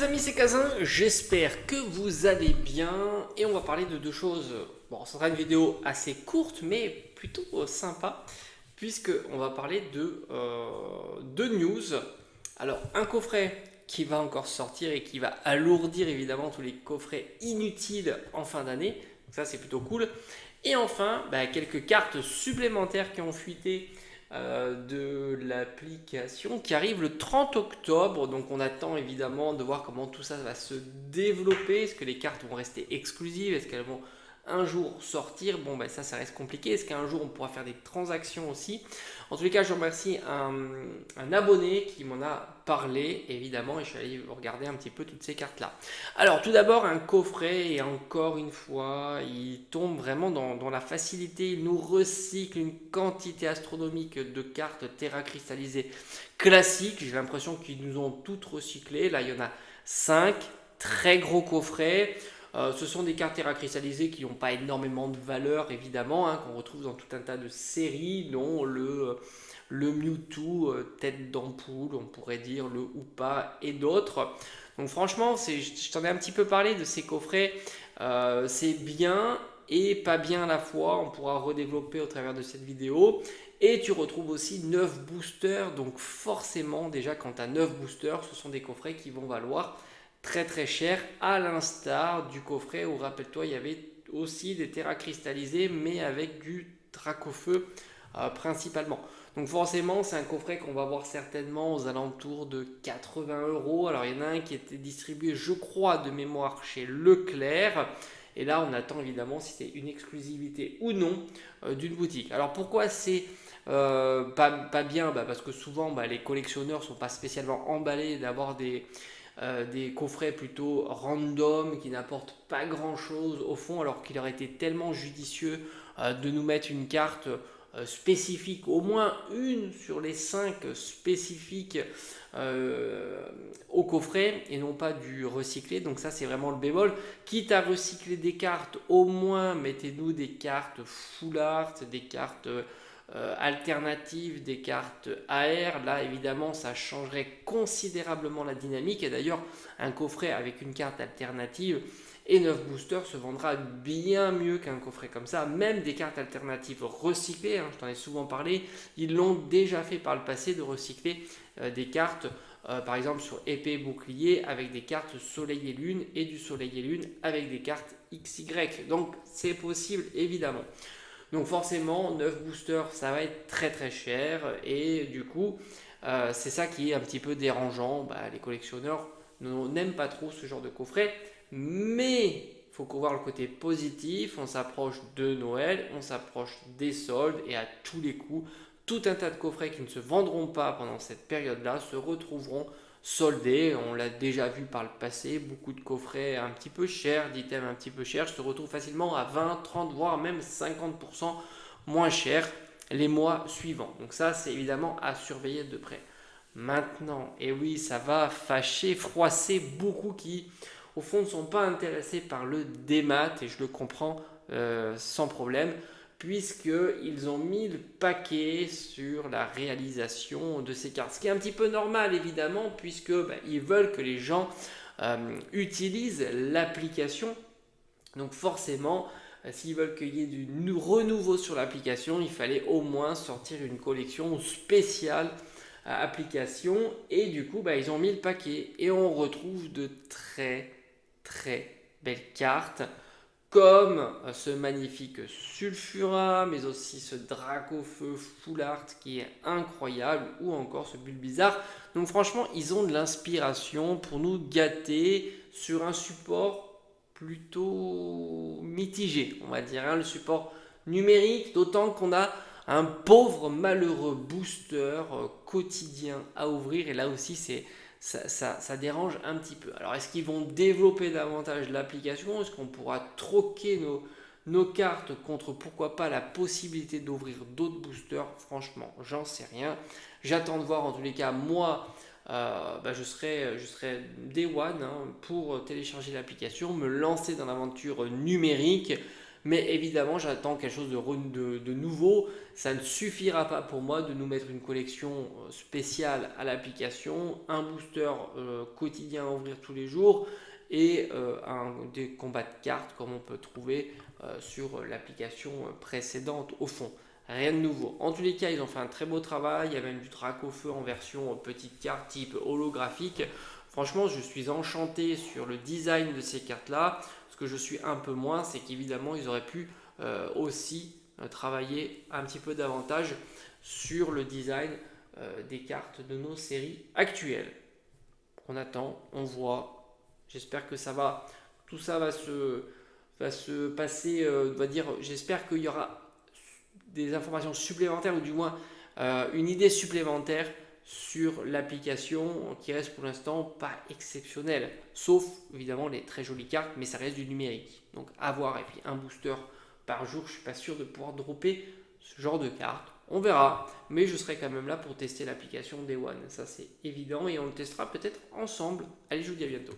les amis, c'est Kazin, j'espère que vous allez bien et on va parler de deux choses. Bon, ce sera une vidéo assez courte mais plutôt sympa puisque on va parler de deux news. Alors, un coffret qui va encore sortir et qui va alourdir évidemment tous les coffrets inutiles en fin d'année. Ça, c'est plutôt cool. Et enfin, quelques cartes supplémentaires qui ont fuité de l'application qui arrive le 30 octobre. Donc on attend évidemment de voir comment tout ça va se développer. Est-ce que les cartes vont rester exclusives? Est-ce qu'elles vont un jour sortir? Bon, ça reste compliqué. Est-ce qu'un jour on pourra faire des transactions aussi? En tous les cas, je remercie un abonné qui m'en a parlé évidemment et je suis allé regarder un petit peu toutes ces cartes là. Alors tout d'abord un coffret et encore une fois il tombe vraiment dans la facilité, il nous recycle une quantité astronomique de cartes terra cristallisées classiques. J'ai l'impression qu'ils nous ont toutes recyclées, là il y en a 5 très gros coffrets. Ce sont des cartes terra cristallisées qui n'ont pas énormément de valeur évidemment, qu'on retrouve dans tout un tas de séries, dont le Mewtwo, tête d'ampoule, on pourrait dire, le Hoopa et d'autres. Donc franchement, je t'en ai un petit peu parlé de ces coffrets, c'est bien et pas bien à la fois, on pourra redévelopper au travers de cette vidéo. Et tu retrouves aussi 9 boosters, donc forcément déjà quand tu as 9 boosters, ce sont des coffrets qui vont valoir très très cher, à l'instar du coffret où, rappelle-toi, il y avait aussi des terras cristallisés mais avec du Dracofeu principalement. Donc forcément c'est un coffret qu'on va voir certainement aux alentours de 80 euros. Alors il y en a un qui était distribué je crois de mémoire chez Leclerc. Et là on attend évidemment si c'est une exclusivité ou non d'une boutique. Alors pourquoi c'est pas bien? Parce que souvent les collectionneurs ne sont pas spécialement emballés d'avoir des coffrets plutôt random qui n'apportent pas grand chose au fond, alors qu'il aurait été tellement judicieux de nous mettre une carte spécifique, au moins une sur les 5 spécifiques au coffret et non pas du recyclé. Donc ça c'est vraiment le bémol. Quitte à recycler des cartes, au moins mettez-nous des cartes full art, des cartes alternatives, des cartes AR. Là évidemment ça changerait considérablement la dynamique et d'ailleurs un coffret avec une carte alternative et 9 boosters se vendra bien mieux qu'un coffret comme ça. Même des cartes alternatives recyclées, je t'en ai souvent parlé, ils l'ont déjà fait par le passé de recycler des cartes par exemple sur épée bouclier avec des cartes soleil et lune et du soleil et lune avec des cartes XY. Donc c'est possible évidemment. Donc forcément 9 boosters ça va être très très cher et du coup c'est ça qui est un petit peu dérangeant. Les collectionneurs n'aiment pas trop ce genre de coffret, mais il faut voir le côté positif. On s'approche de Noël, on s'approche des soldes et à tous les coups tout un tas de coffrets qui ne se vendront pas pendant cette période là se retrouveront soldés. On l'a déjà vu par le passé, beaucoup de coffrets un petit peu chers, d'items un petit peu chers se retrouvent facilement à 20, 30 voire même 50% moins chers les mois suivants. Donc ça c'est évidemment à surveiller de près. Maintenant, et oui ça va fâcher, froisser beaucoup qui au fond ne sont pas intéressés par le démat et je le comprends sans problème, puisqu'ils ont mis le paquet sur la réalisation de ces cartes. Ce qui est un petit peu normal évidemment, puisque ils veulent que les gens utilisent l'application. Donc forcément, s'ils veulent qu'il y ait du renouveau sur l'application, il fallait au moins sortir une collection spéciale application. Et du coup, ils ont mis le paquet. Et on retrouve de très très belles cartes comme ce magnifique Sulfura, mais aussi ce Dracofeu Full Art qui est incroyable, ou encore ce Bulbizarre. Donc franchement, ils ont de l'inspiration pour nous gâter sur un support plutôt mitigé, on va dire, le support numérique, d'autant qu'on a un pauvre malheureux booster quotidien à ouvrir, et là aussi ça dérange un petit peu. Alors est-ce qu'ils vont développer davantage l'application? Est-ce qu'on pourra troquer nos cartes contre pourquoi pas la possibilité d'ouvrir d'autres boosters? Franchement, j'en sais rien. J'attends de voir. En tous les cas, moi, je serai Day One pour télécharger l'application, me lancer dans l'aventure numérique. Mais évidemment, j'attends quelque chose de nouveau. Ça ne suffira pas pour moi de nous mettre une collection spéciale à l'application, un booster quotidien à ouvrir tous les jours et des combats de cartes comme on peut trouver sur l'application précédente au fond. Rien de nouveau. En tous les cas, ils ont fait un très beau travail. Il y a même du drac au feu en version petite carte type holographique. Franchement, je suis enchanté sur le design de ces cartes-là. Ce que je suis un peu moins, c'est qu'évidemment, ils auraient pu aussi travailler un petit peu davantage sur le design des cartes de nos séries actuelles. On attend, on voit. J'espère que tout ça va se passer, on va dire, j'espère qu'il y aura des informations supplémentaires ou du moins une idée supplémentaire sur l'application qui reste pour l'instant pas exceptionnelle, sauf évidemment les très jolies cartes, mais ça reste du numérique. Donc à voir, et puis un booster par jour, je suis pas sûr de pouvoir dropper ce genre de cartes. On verra, mais je serai quand même là pour tester l'application Day One, ça c'est évident, et on le testera peut-être ensemble. Allez, je vous dis à bientôt.